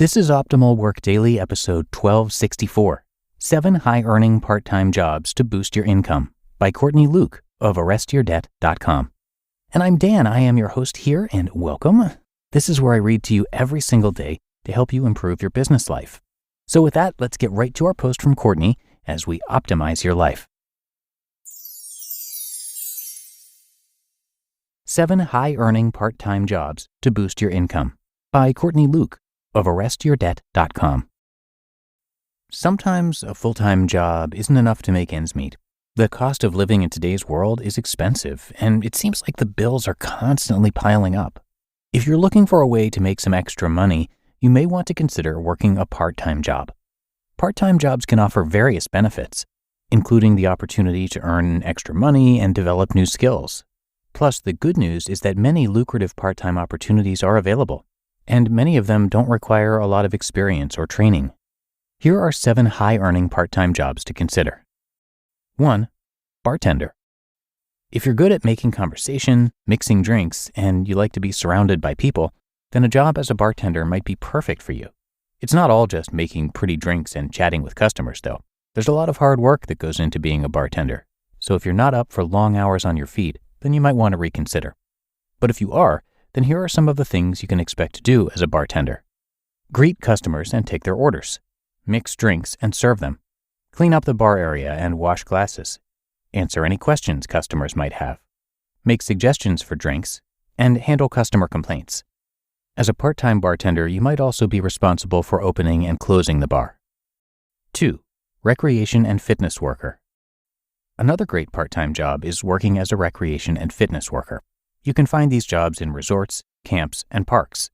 This is Optimal Work Daily, episode 1264, 7 High-Earning Part-Time Jobs to Boost Your Income by Courtney Luke of ArrestYourDebt.com. And I'm Dan, I am your host here, and welcome. This is where I read to you every single day to help you improve your business life. So with that, let's get right to our post from Courtney as we optimize your life. 7 High-Earning Part-Time Jobs to Boost Your Income by Courtney Luke of ArrestYourDebt.com. Sometimes a full-time job isn't enough to make ends meet. The cost of living in today's world is expensive, and it seems like the bills are constantly piling up. If you're looking for a way to make some extra money, you may want to consider working a part-time job. Part-time jobs can offer various benefits, including the opportunity to earn extra money and develop new skills. Plus, the good news is that many lucrative part-time opportunities are available, and many of them don't require a lot of experience or training. Here are 7 high-earning part-time jobs to consider. 1. Bartender. If you're good at making conversation, mixing drinks, and you like to be surrounded by people, then a job as a bartender might be perfect for you. It's not all just making pretty drinks and chatting with customers, though. There's a lot of hard work that goes into being a bartender. So if you're not up for long hours on your feet, then you might want to reconsider. But if you are, then here are some of the things you can expect to do as a bartender. Greet customers and take their orders. Mix drinks and serve them. Clean up the bar area and wash glasses. Answer any questions customers might have. Make suggestions for drinks, and handle customer complaints. As a part-time bartender, you might also be responsible for opening and closing the bar. 2. Recreation and fitness worker. Another great part-time job is working as a recreation and fitness worker. You can find these jobs in resorts, camps, and parks.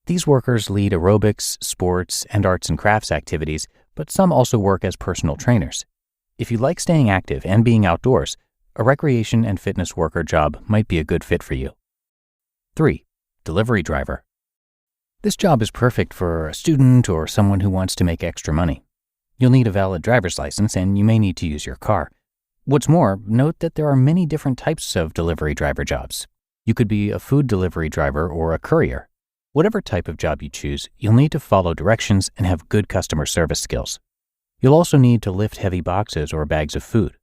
These workers lead aerobics, sports, and arts and crafts activities, but some also work as personal trainers. If you like staying active and being outdoors, a recreation and fitness worker job might be a good fit for you. 3. Delivery driver. This job is perfect for a student or someone who wants to make extra money. You'll need a valid driver's license, and you may need to use your car. What's more, note that there are many different types of delivery driver jobs. You could be a food delivery driver or a courier. Whatever type of job you choose, you'll need to follow directions and have good customer service skills. You'll also need to lift heavy boxes or bags of food.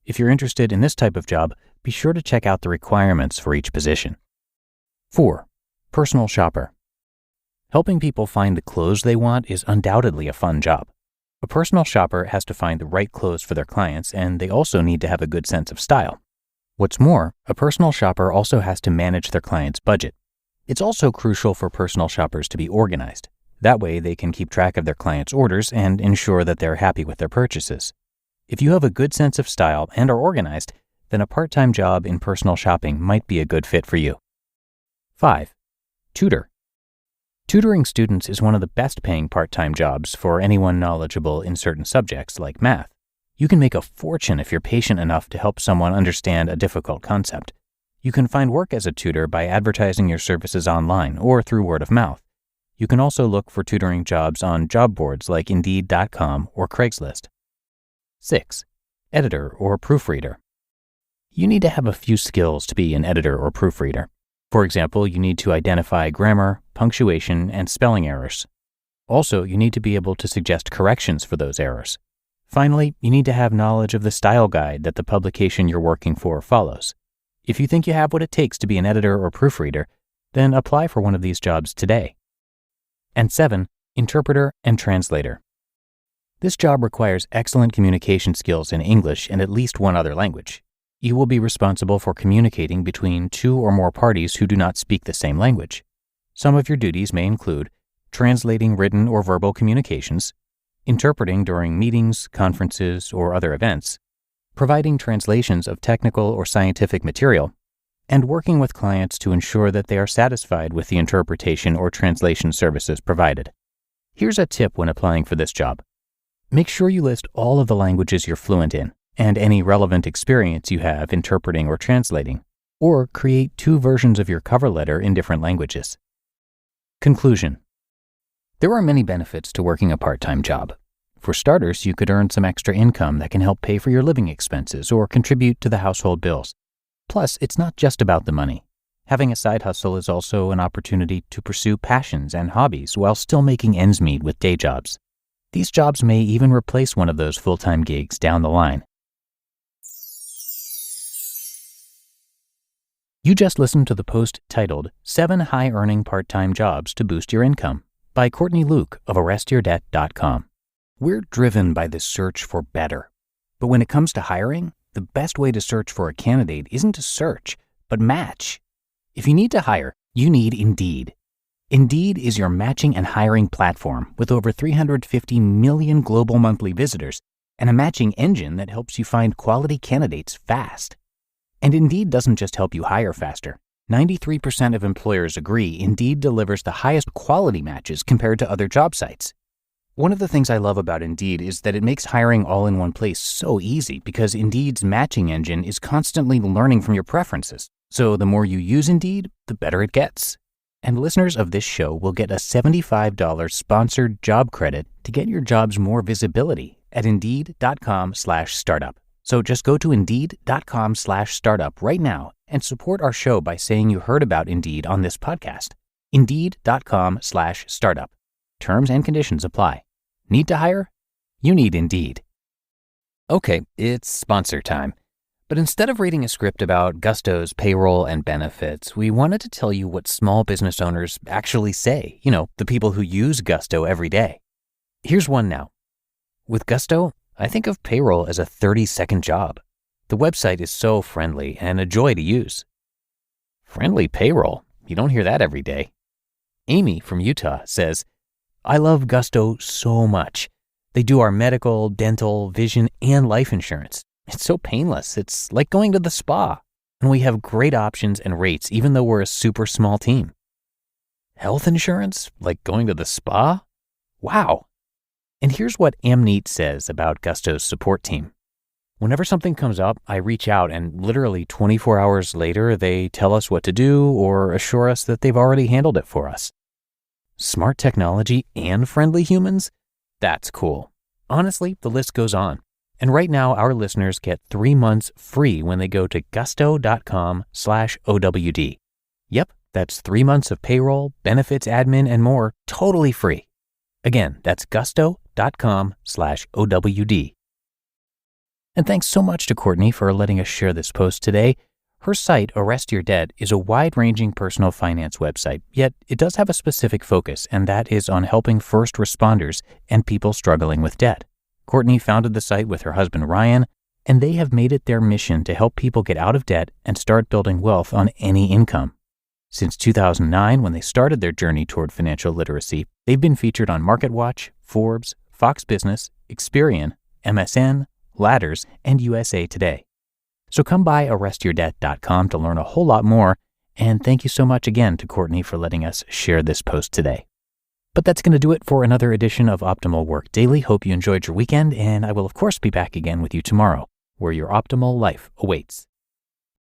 If you're interested in this type of job, be sure to check out the requirements for each position. 4. Personal shopper. Helping people find the clothes they want is undoubtedly a fun job. A personal shopper has to find the right clothes for their clients, and they also need to have a good sense of style. What's more, a personal shopper also has to manage their client's budget. It's also crucial for personal shoppers to be organized. That way, they can keep track of their clients' orders and ensure that they're happy with their purchases. If you have a good sense of style and are organized, then a part-time job in personal shopping might be a good fit for you. 5. Tutor. Tutoring students is one of the best-paying part-time jobs for anyone knowledgeable in certain subjects like math. You can make a fortune if you're patient enough to help someone understand a difficult concept. You can find work as a tutor by advertising your services online or through word of mouth. You can also look for tutoring jobs on job boards like Indeed.com or Craigslist. 6. Editor or proofreader. You need to have a few skills to be an editor or proofreader. For example, you need to identify grammar, punctuation, and spelling errors. Also, you need to be able to suggest corrections for those errors. Finally, you need to have knowledge of the style guide that the publication you're working for follows. If you think you have what it takes to be an editor or proofreader, then apply for one of these jobs today. And 7. Interpreter and translator. This job requires excellent communication skills in English and at least one other language. You will be responsible for communicating between 2 or more parties who do not speak the same language. Some of your duties may include translating written or verbal communications, interpreting during meetings, conferences, or other events, providing translations of technical or scientific material, and working with clients to ensure that they are satisfied with the interpretation or translation services provided. Here's a tip when applying for this job. Make sure you list all of the languages you're fluent in and any relevant experience you have interpreting or translating, or create 2 versions of your cover letter in different languages. Conclusion. There are many benefits to working a part-time job. For starters, you could earn some extra income that can help pay for your living expenses or contribute to the household bills. Plus, it's not just about the money. Having a side hustle is also an opportunity to pursue passions and hobbies while still making ends meet with day jobs. These jobs may even replace one of those full-time gigs down the line. You just listened to the post titled 7 High-Earning Part-Time Jobs to Boost Your Income by Courtney Luke of ArrestYourDebt.com. We're driven by the search for better. But when it comes to hiring, the best way to search for a candidate isn't to search, but match. If you need to hire, you need Indeed. Indeed is your matching and hiring platform with over 350 million global monthly visitors and a matching engine that helps you find quality candidates fast. And Indeed doesn't just help you hire faster. 93% of employers agree Indeed delivers the highest quality matches compared to other job sites. One of the things I love about Indeed is that it makes hiring all in one place so easy because Indeed's matching engine is constantly learning from your preferences. So the more you use Indeed, the better it gets. And listeners of this show will get a $75 sponsored job credit to get your jobs more visibility at Indeed.com/startup. So just go to Indeed.com/startup right now and support our show by saying you heard about Indeed on this podcast. Indeed.com/startup. Terms and conditions apply. Need to hire? You need Indeed. Okay, it's sponsor time. But instead of reading a script about Gusto's payroll and benefits, we wanted to tell you what small business owners actually say. You know, the people who use Gusto every day. Here's one now. With Gusto, I think of payroll as a 30-second job. The website is so friendly and a joy to use. Friendly payroll? You don't hear that every day. Amy from Utah says, I love Gusto so much. They do our medical, dental, vision, and life insurance. It's so painless. It's like going to the spa. And we have great options and rates even though we're a super small team. Health insurance? Like going to the spa? Wow. And here's what Amneet says about Gusto's support team. Whenever something comes up, I reach out and literally 24 hours later, they tell us what to do or assure us that they've already handled it for us. Smart technology and friendly humans? That's cool. Honestly, the list goes on. And right now, our listeners get 3 months free when they go to gusto.com/OWD. Yep, that's 3 months of payroll, benefits, admin, and more, totally free. Again, that's gusto.com/OWD. And thanks so much to Courtney for letting us share this post today. Her site, Arrest Your Debt, is a wide-ranging personal finance website, yet it does have a specific focus, and that is on helping first responders and people struggling with debt. Courtney founded the site with her husband Ryan, and they have made it their mission to help people get out of debt and start building wealth on any income. Since 2009, when they started their journey toward financial literacy, they've been featured on MarketWatch, Forbes, Fox Business, Experian, MSN, Ladders, and USA Today. So come by ArrestYourDebt.com to learn a whole lot more, and thank you so much again to Courtney for letting us share this post today. But that's going to do it for another edition of Optimal Work Daily. Hope you enjoyed your weekend, and I will of course be back again with you tomorrow, where your optimal life awaits.